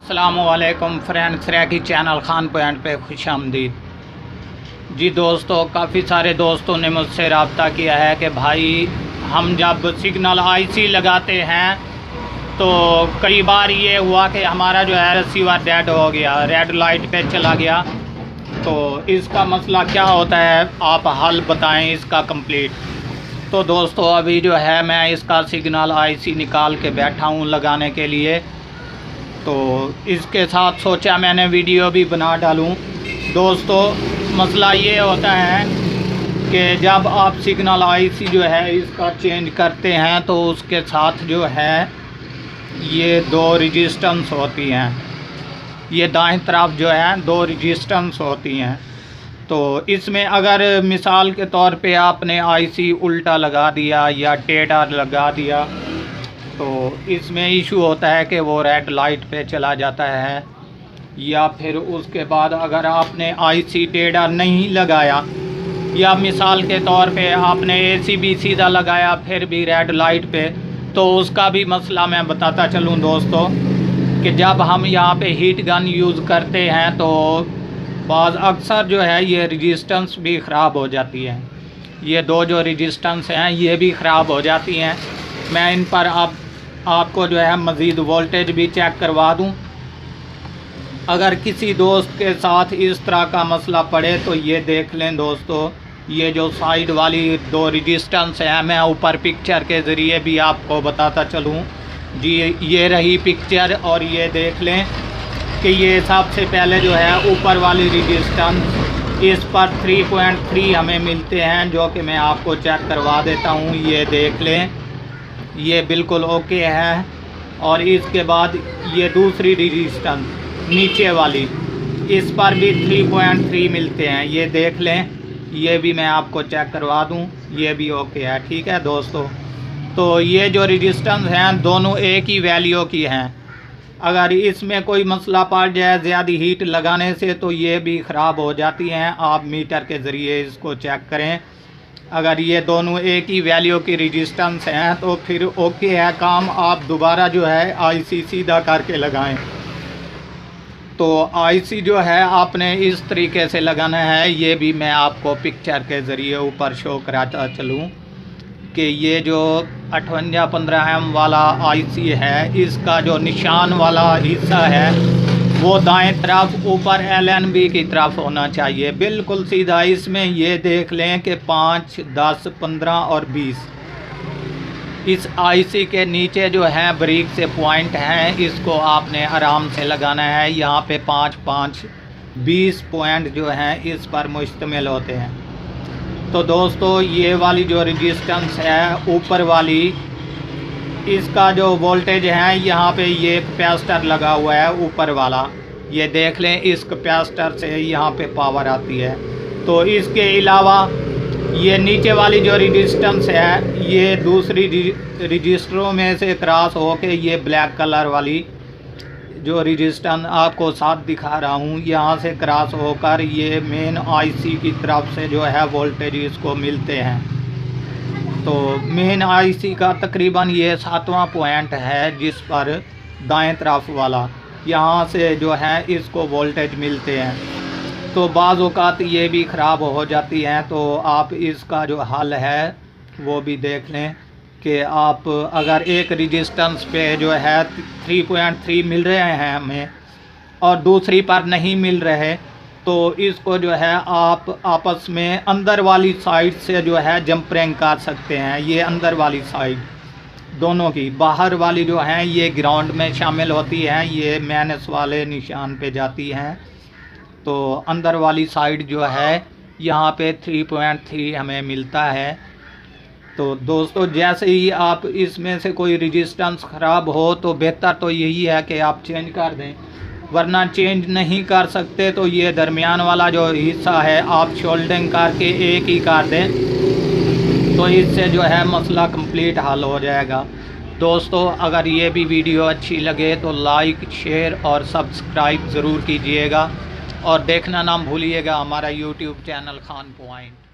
अस्सलामुअलैकुम friends, recce channel Khan point पे खुश आमदीद। जी दोस्तों, काफ़ी सारे दोस्तों ने मुझसे रब्ता किया है कि भाई हम जब सिग्नल आईसी लगाते हैं तो कई बार ये हुआ कि हमारा जो है रिसीवर डेड हो गया, रेड लाइट पे चला गया। तो इसका मसला क्या होता है, आप हल बताएं इसका कंप्लीट। तो दोस्तों अभी जो है मैं इसका सिग्नल आईसी निकाल के बैठा हूँ लगाने के लिए। तो इसके साथ सोचा मैंने वीडियो भी बना डालूं। दोस्तों मसला ये होता है कि जब आप सिग्नल आईसी जो है इसका चेंज करते हैं तो उसके साथ जो है ये दो रजिस्टेंस होती हैं, ये दाएं तरफ जो है दो रजिस्टेंस होती हैं। तो इसमें अगर मिसाल के तौर पे आपने आईसी उल्टा लगा दिया या टेढ़ा लगा दिया तो इसमें इशू होता है कि वो रेड लाइट पे चला जाता है। या फिर उसके बाद अगर आपने आईसी टेढ़ा नहीं लगाया या मिसाल के तौर पे आपने एसी भी सीधा लगाया फिर भी रेड लाइट पे, तो उसका भी मसला मैं बताता चलूँ दोस्तों कि जब हम यहाँ पे हीट गन यूज़ करते हैं तो बाज़ अक्सर जो है ये रजिस्टेंस भी ख़राब हो जाती है। ये दो जो रजिस्टेंस हैं ये भी ख़राब हो जाती हैं। मैं इन पर आपको जो है मज़ीद वोल्टेज भी चेक करवा दूं। अगर किसी दोस्त के साथ इस तरह का मसला पड़े तो ये देख लें दोस्तों, ये जो साइड वाली दो रजिस्टेंस हैं मैं ऊपर पिक्चर के ज़रिए भी आपको बताता चलूं। जी ये रही पिक्चर और ये देख लें कि ये सबसे पहले जो है ऊपर वाली रजिस्टेंस इस पर 3.3 हमें मिलते हैं, जो कि मैं आपको चेक करवा देता हूँ। ये देख लें ये बिल्कुल ओके है। और इसके बाद ये दूसरी रजिस्टेंस नीचे वाली इस पर भी 3.3 मिलते हैं, ये देख लें। ये भी मैं आपको चेक करवा दूं, ये भी ओके है। ठीक है दोस्तों, तो ये जो रजिस्टेंस हैं दोनों एक ही वैल्यू की हैं। अगर इसमें कोई मसला पड़ जाए ज़्यादा हीट लगाने से तो ये भी ख़राब हो जाती हैं। आप मीटर के ज़रिए इसको चेक करें। अगर ये दोनों एक ही वैल्यू की रजिस्टेंस हैं तो फिर ओके है काम। आप दोबारा जो है आईसी सीधा करके लगाएं। तो आईसी जो है आपने इस तरीके से लगाना है, ये भी मैं आपको पिक्चर के ज़रिए ऊपर शो कराता चलूँ कि ये जो 5815M वाला आईसी है इसका जो निशान वाला हिस्सा है वो दाएं तरफ ऊपर LNB की तरफ होना चाहिए, बिल्कुल सीधा। इसमें ये देख लें कि 5, 10, 15 और 20 इस आईसी के नीचे जो है ब्रिक से पॉइंट हैं, इसको आपने आराम से लगाना है। यहाँ पे 5, 5, 20 पॉइंट जो हैं इस पर मुश्तमिल होते हैं। तो दोस्तों ये वाली जो रजिस्टेंस है ऊपर वाली, इसका जो वोल्टेज है यहाँ पे ये कैपेसिटर लगा हुआ है ऊपर वाला, ये देख लें। इस कैपेसिटर से यहाँ पे पावर आती है। तो इसके अलावा ये नीचे वाली जो रजिस्टेंस है ये दूसरी रजिस्टरों में से क्रॉस होके ये ब्लैक कलर वाली जो रजिस्टेंस आपको साथ दिखा रहा हूँ यहाँ से क्रॉस होकर ये मेन आईसी की तरफ से जो है वोल्टेज इसको मिलते हैं। तो मेन आईसी का तकरीबन ये 7वां पॉइंट है जिस पर दाएं तरफ वाला यहाँ से जो है इसको वोल्टेज मिलते हैं। तो बाज़ औक़ात ये भी ख़राब हो जाती हैं। तो आप इसका जो हल है वो भी देख लें कि आप अगर एक रजिस्टेंस पे जो है 3.3 मिल रहे हैं हमें और दूसरी पर नहीं मिल रहे तो इसको जो है आप आपस में अंदर वाली साइड से जो है जंपरिंग कर सकते हैं। ये अंदर वाली साइड दोनों की, बाहर वाली जो हैं ये ग्राउंड में शामिल होती हैं, ये माइनस वाले निशान पे जाती हैं। तो अंदर वाली साइड जो है यहाँ पे 3.3 हमें मिलता है। तो दोस्तों जैसे ही आप इसमें से कोई रजिस्टेंस ख़राब हो तो बेहतर तो यही है कि आप चेंज कर दें, वरना चेंज नहीं कर सकते तो ये दरमियान वाला जो हिस्सा है आप शोल्डिंग करके एक ही कर दें, तो इससे जो है मसला कंप्लीट हल हो जाएगा। दोस्तों अगर ये भी वीडियो अच्छी लगे तो लाइक, शेयर और सब्सक्राइब ज़रूर कीजिएगा और देखना ना भूलिएगा हमारा YouTube चैनल खान पॉइंट।